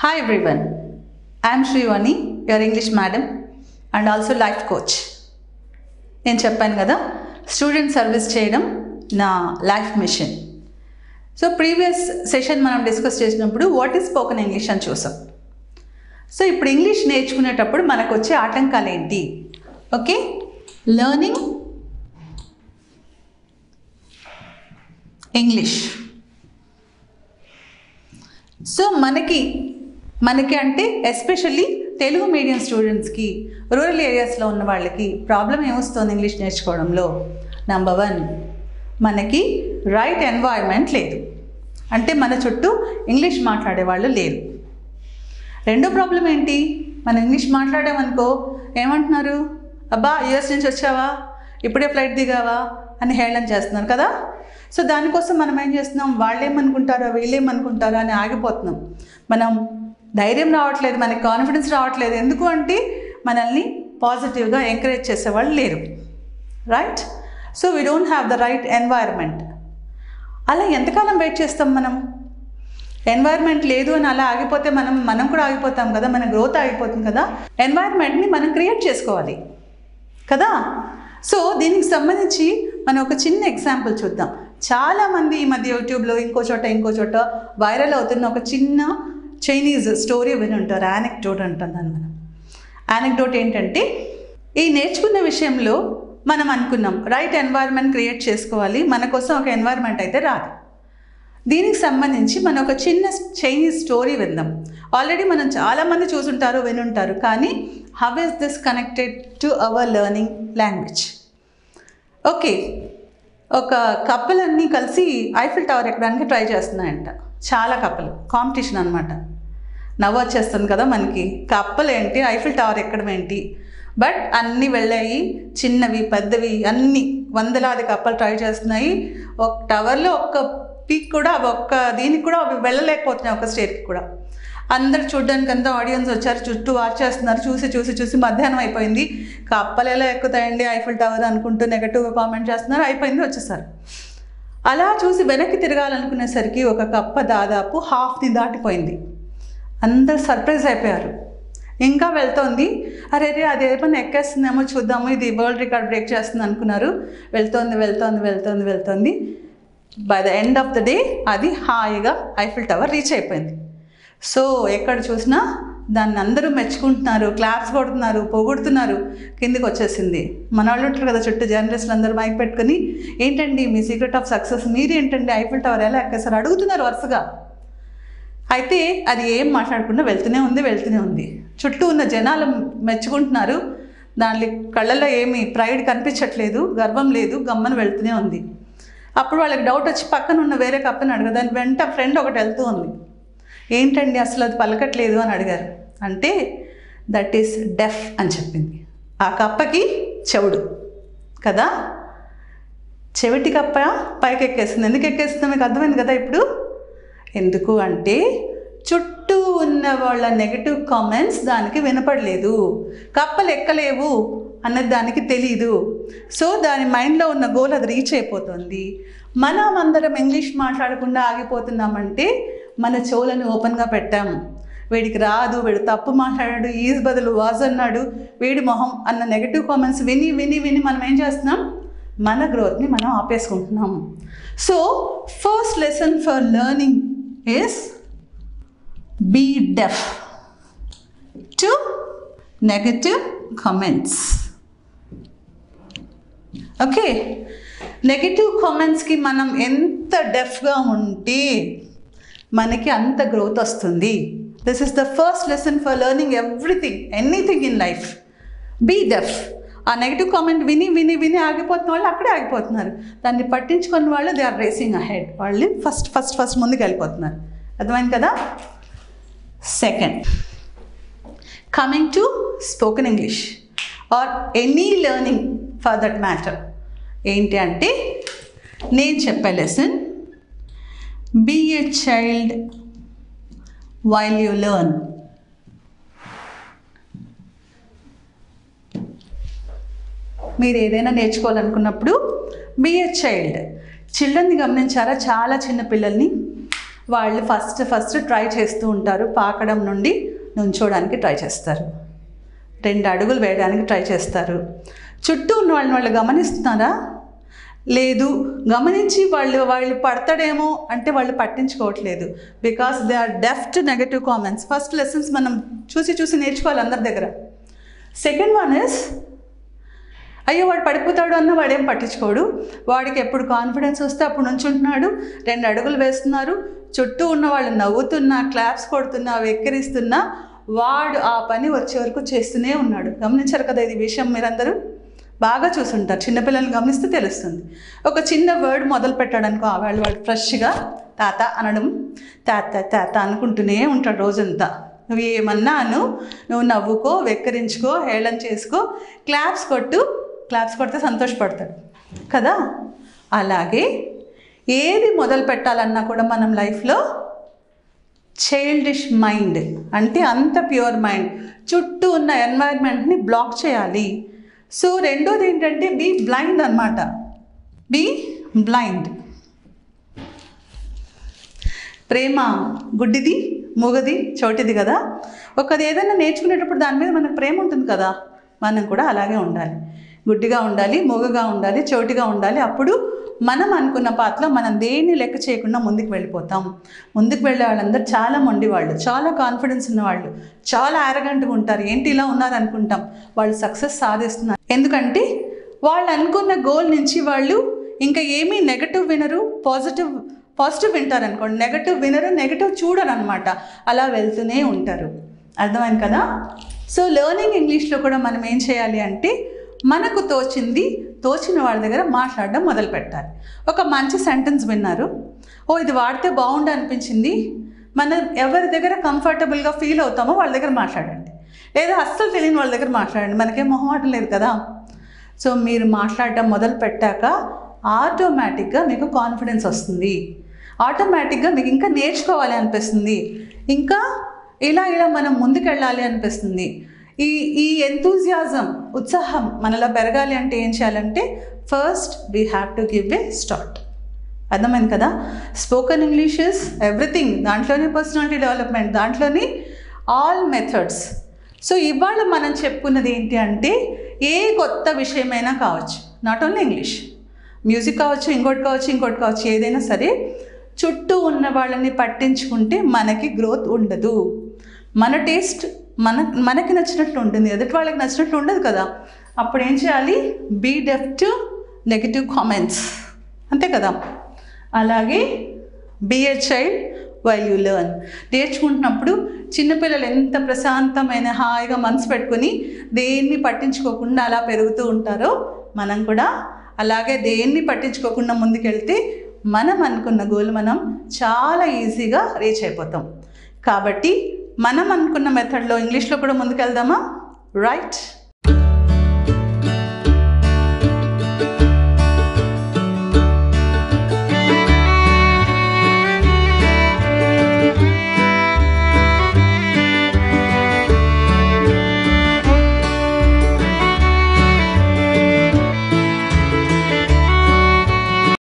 Hi everyone, I am Shrivani, your English madam and also life coach. నేను చెప్పాను కదా student service చేయడం నా life mission. So previous session మనం discuss చేసినప్పుడు వాట్ ఈజ్ స్పోకెన్ ఇంగ్లీష్ అని చూసాం. సో ఇప్పుడు ఇంగ్లీష్ నేర్చుకునేటప్పుడు మనకు వచ్చే ఆటంకాలు ఏంటి? Okay, learning English. సో మనకి అంటే ఎస్పెషల్లీ తెలుగు మీడియం స్టూడెంట్స్కి, రూరల్ ఏరియాస్లో ఉన్న వాళ్ళకి ప్రాబ్లం ఏమొస్తుంది ఇంగ్లీష్ నేర్చుకోవడంలో? నెంబర్ 1, మనకి రైట్ ఎన్వైర్న్మెంట్ లేదు, అంటే మన చుట్టూ ఇంగ్లీష్ మాట్లాడే వాళ్ళు లేరు. రెండో ప్రాబ్లం ఏంటి? మనం ఇంగ్లీష్ మాట్లాడామనుకో ఏమంటున్నారు, అబ్బా యూఎస్ నుంచి వచ్చావా, ఇప్పుడే ఫ్లైట్ దిగావా అని హేళన చేస్తున్నారు కదా. సో దానికోసం మనం ఏం చేస్తున్నాం, వాళ్ళేమనుకుంటారో వీళ్ళేమనుకుంటారో అని ఆగిపోతున్నాం. మనం ధైర్యం రావట్లేదు, మనకి కాన్ఫిడెన్స్ రావట్లేదు. ఎందుకు అంటే మనల్ని పాజిటివ్గా ఎంకరేజ్ చేసేవాళ్ళు లేరు, right? So we don't have the right environment. అలా ఎంతకాలం వెయిట్ చేస్తాం మనం? ఎన్వైర్న్మెంట్ లేదు అని అలా ఆగిపోతే మనం కూడా ఆగిపోతాం కదా, మన గ్రోత్ ఆగిపోతుంది కదా. ఎన్వైర్న్మెంట్ని మనం క్రియేట్ చేసుకోవాలి కదా. సో దీనికి సంబంధించి మనం ఒక చిన్న ఎగ్జాంపుల్ చూద్దాం. చాలామంది ఈ మధ్య యూట్యూబ్లో ఇంకో చోట వైరల్ అవుతున్న ఒక చిన్న చైనీస్ స్టోరీ విని ఉంటారు. యానెక్డోట్ అంటున్నాను మనం. యానెక్డోట్ ఏంటంటే, ఈ నేర్చుకున్న విషయంలో మనం అనుకున్నాం రైట్ ఎన్వైర్న్మెంట్ క్రియేట్ చేసుకోవాలి, మన కోసం ఒక ఎన్వైర్న్మెంట్ అయితే రాదు. దీనికి సంబంధించి మనం ఒక చిన్న చైనీస్ స్టోరీ విందాం. ఆల్రెడీ మనం చాలామంది చూసుంటారు, వినుంటారు, కానీ how is this connected to our learning language? Okay, ఒక కపుల్ అన్నీ కలిసి ఐఫిల్ టవర్ ఎక్కడానికి ట్రై చేస్తున్నాయంట. చాలా కప్పులు, కాంపిటీషన్ అనమాట. నవ్వు వచ్చేస్తుంది కదా మనకి. కప్పులు ఏంటి, ఐఫిల్ టవర్ ఎక్కడం ఏంటి? బట్ అన్నీ వెళ్ళాయి, చిన్నవి పెద్దవి అన్నీ వందలాది కప్పులు ట్రై చేస్తున్నాయి. ఒక టవర్లో ఒక్క పీక్ కూడా దీనికి కూడా అవి వెళ్ళలేకపోతున్నాయి, ఒక స్టేర్కి కూడా. అందరు చూడడానికి అంతా ఆడియన్స్ వచ్చారు, చుట్టూ వాచ్ చేస్తున్నారు. చూసి మధ్యాహ్నం అయిపోయింది. కప్పలు ఎలా ఎక్కుతాయండి ఐఫిల్ టవర్ అనుకుంటూ నెగటివ్గా కామెంట్ చేస్తున్నారు. అయిపోయింది, వచ్చేసారు. అలా చూసి వెనక్కి తిరగాలనుకునేసరికి ఒక కప్ప దాదాపు హాఫ్ని దాటిపోయింది. అందరు సర్ప్రైజ్ అయిపోయారు. ఇంకా వెళ్తోంది. అరే అదేమన్నా ఎక్కేస్తుందేమో చూద్దాము, ఇది వరల్డ్ రికార్డ్ బ్రేక్ చేస్తుంది అనుకున్నారు. వెళ్తోంది. By the end of the day అది హాయిగా ఐఫిల్ టవర్ రీచ్ అయిపోయింది. సో ఎక్కడ చూసినా దాన్ని అందరూ మెచ్చుకుంటున్నారు, క్లాప్స్ కొడుతున్నారు, పొగుడుతున్నారు. కిందికి వచ్చేసింది. మన వాళ్ళు ఉంటారు కదా చుట్టూ, జర్నలిస్టులు అందరూ మైక్ పెట్టుకుని, ఏంటండి మీ సీక్రెట్ ఆఫ్ సక్సెస్, మీరేంటండి ఐఫిల్ టవర్ ఎలా ఎక్కేసారు అడుగుతున్నారు వరుసగా. అయితే అది ఏం మాట్లాడకుండా వెళ్తూనే ఉంది. చుట్టూ ఉన్న జనాలు మెచ్చుకుంటున్నారు. దాని కళ్ళల్లో ఏమీ ప్రైడ్ కనిపించట్లేదు, గర్వం లేదు, గమ్మన వెళ్తూనే ఉంది. అప్పుడు వాళ్ళకి డౌట్ వచ్చి పక్కన ఉన్న వేరే కప్పని అడగ, దాని వెంట ఫ్రెండ్ ఒకటి వెళ్తూ ఉంది. ఏంటండి అసలు అది పలకట్లేదు అని అడిగారు. అంటే దట్ ఈస్ డెఫ్ అని చెప్పింది. ఆ కప్పకి చెవుడు కదా, చెవిటి కప్ప పైకి ఎక్కేస్తుంది. ఎందుకు ఎక్కేస్తుందో మీకు అర్థమైంది కదా ఇప్పుడు. ఎందుకు అంటే చుట్టూ ఉన్న వాళ్ళ నెగటివ్ కామెంట్స్ దానికి వినపడలేదు, కప్పలు ఎక్కలేవు అన్నది దానికి తెలీదు. సో దాని మైండ్లో ఉన్న గోల్ అది రీచ్ అయిపోతుంది. మనమందరం ఇంగ్లీష్ మాట్లాడకుండా ఆగిపోతున్నామంటే మన చెవులను ఓపెన్గా పెట్టాము. వీడికి రాదు, వీడు తప్పు మాట్లాడాడు, ఈజ్ బదులు వాజ్ అన్నాడు, వీడి మొహం అన్న నెగటివ్ కామెంట్స్ విని మనం ఏం చేస్తున్నాం, మన గ్రోత్ని మనం ఆపేసుకుంటున్నాం. So first lesson for learning is be deaf to negative comments. Okay, negative కామెంట్స్కి మనం ఎంత డెఫ్గా ఉంటే మనకి అంత గ్రోత్ వస్తుంది. This is the first lesson for learning anything in life. Be deaf. ఆ నెగిటివ్ కామెంట్ విని ఆగిపోతున్న వాళ్ళు అక్కడే ఆగిపోతున్నారు. దాన్ని పట్టించుకున్న వాళ్ళు దే ఆర్ రేసింగ్ అహెడ్. వాళ్ళు ఫస్ట్ ముందుకు వెళ్ళిపోతున్నారు. అర్థమైంది కదా. Second, coming to spoken English or any learning for that matter ఏంటి అంటే, నేను చెప్పే lesson, be a child while you learn. మీరు ఏదైనా నేర్చుకోవాలనుకున్నప్పుడు be a child. చిల్డ్రన్ని గమనించారా? చాలా చిన్న పిల్లల్ని వాళ్ళు ఫస్ట్ ట్రై చేస్తూ ఉంటారు. పాకడం నుండి నుంచోడానికి ట్రై చేస్తారు, 2 అడుగులు వేయడానికి ట్రై చేస్తారు. చుట్టూ ఉన్న వాళ్ళు గమనిస్తున్నారా? లేదు. గమనించి వాళ్ళు పడతాడేమో అంటే వాళ్ళు పట్టించుకోవట్లేదు. Because they are deaf to negative comments. First lessons మనం చూసి నేర్చుకోవాలి అందరి దగ్గర. సెకండ్ వన్ ఇస్, అయ్యో వాడు పడిపోతాడు అన్న వాడేం పట్టించుకోడు. వాడికి ఎప్పుడు కాన్ఫిడెన్స్ వస్తే అప్పుడు నుంచుంటున్నాడు, 2 అడుగులు వేస్తున్నారు, చుట్టూ ఉన్న వాళ్ళు నవ్వుతున్నా, క్లాప్స్ కొడుతున్నా, వెక్కిరిస్తున్నా, వాడు ఆ పని వచ్చే వరకు చేస్తూనే ఉన్నాడు. గమనించారు కదా ఇది విషయం? మీరందరూ బాగా చూసుంటారు. చిన్నపిల్లల్ని గమనిస్తే తెలుస్తుంది. ఒక చిన్న వర్డ్ మొదలు పెట్టాడు అనుకో, వాడు ఫ్రెష్గా తాత అనడం, తాత అనుకుంటూనే ఉంటాడు రోజంతా. నువ్వు ఏమన్నాను, నువ్వు నవ్వుకో, వెక్కిరించుకో, హేళన చేసుకో, క్లాప్స్ కొడితే సంతోషపడతాడు కదా. అలాగే ఏది మొదలు పెట్టాలన్నా కూడా మనం లైఫ్లో చైల్డిష్ మైండ్ అంటే అంత ప్యూర్ మైండ్, చుట్టూ ఉన్న ఎన్వైర్న్మెంట్ని బ్లాక్ చేయాలి. సో రెండోది ఏంటంటే బీ బ్లైండ్ అనమాట. Be blind. ప్రేమ గుడ్డిది, మూగది, చోటిది కదా. ఒకది ఏదైనా నేర్చుకునేటప్పుడు దాని మీద మనకు ప్రేమ ఉంటుంది కదా, మనం కూడా అలాగే ఉండాలి. గుడ్డిగా ఉండాలి, మూగగా ఉండాలి, చోటిగా ఉండాలి. అప్పుడు మనం అనుకున్న పాత్రలో మనం దేన్ని లెక్క చేయకుండా ముందుకు వెళ్ళిపోతాం. ముందుకు వెళ్ళే వాళ్ళందరూ చాలా మొండివాళ్ళు, చాలా కాన్ఫిడెన్స్ ఉన్నవాళ్ళు, చాలా యారగెంట్గా ఉంటారు. ఏంటి ఇలా ఉన్నారు అనుకుంటాం. వాళ్ళు సక్సెస్ సాధిస్తున్నారు ఎందుకంటే వాళ్ళు అనుకున్న గోల్ నుంచి వాళ్ళు ఇంకా ఏమీ నెగటివ్ వినరు, పాజిటివ్ వింటారు అనుకోండి. నెగటివ్ వినరు, నెగటివ్ చూడరు అనమాట. అలా వెళ్తూనే ఉంటారు. అర్థమైంది కదా. సో లెర్నింగ్ ఇంగ్లీష్లో కూడా మనం ఏం చేయాలి అంటే మనకు తోచిన వాళ్ళ దగ్గర మాట్లాడడం మొదలు పెట్టాలి. ఒక మంచి సెంటెన్స్ విన్నారు, ఇది వాడితే బాగుండు అనిపించింది, మనం ఎవరి దగ్గర కంఫర్టబుల్గా ఫీల్ అవుతామో వాళ్ళ దగ్గర మాట్లాడండి. లేదా అస్సలు తెలియని వాళ్ళ దగ్గర మాట్లాడండి, మనకేం మొహమాటం లేదు కదా. సో మీరు మాట్లాడడం మొదలు పెట్టాక ఆటోమేటిక్గా మీకు కాన్ఫిడెన్స్ వస్తుంది. ఆటోమేటిక్గా మీకు ఇంకా నేర్చుకోవాలి అనిపిస్తుంది, ఇంకా ఇలా మనం ముందుకెళ్ళాలి అనిపిస్తుంది. ఈ ఎంతూజియాజం, ఉత్సాహం మనలో పెరగాలి అంటే ఏం చేయాలంటే first we have to give a start. అర్థమైంది కదా. Spoken English is everything. దాంట్లోనే పర్సనాలిటీ డెవలప్మెంట్, దాంట్లోనే ఆల్ మెథడ్స్. సో ఇవాళ మనం చెప్పుకున్నది ఏంటి అంటే ఏ కొత్త విషయమైనా కావచ్చు, నాట్ ఓన్లీ ఇంగ్లీష్, మ్యూజిక్ కావచ్చు, ఇంకోటి కావచ్చు, ఏదైనా సరే చుట్టూ ఉన్న వాళ్ళని పట్టించుకుంటే మనకి గ్రోత్ ఉండదు. మన టేస్ట్ మనకి నచ్చినట్లు ఉంటుంది, ఎదుటి వాళ్ళకి నచ్చినట్లు ఉండదు కదా. అప్పుడు ఏం చేయాలి? Be deaf to negative comments, అంతే కదా. అలాగే be a child while you learn. నేర్చుకుంటున్నప్పుడు చిన్నపిల్లలు ఎంత ప్రశాంతమైన హాయిగా మనసు పెట్టుకొని దేన్ని పట్టించుకోకుండా అలా పెరుగుతూ ఉంటారో మనం కూడా అలాగే దేన్ని పట్టించుకోకుండా ముందుకెళ్తే మనం అనుకున్న గోల్ మనం చాలా ఈజీగా రీచ్ అయిపోతాం. కాబట్టి మనం అనుకున్న మెథడ్లో ఇంగ్లీష్లో కూడా ముందుకెళ్దామా? రైట్.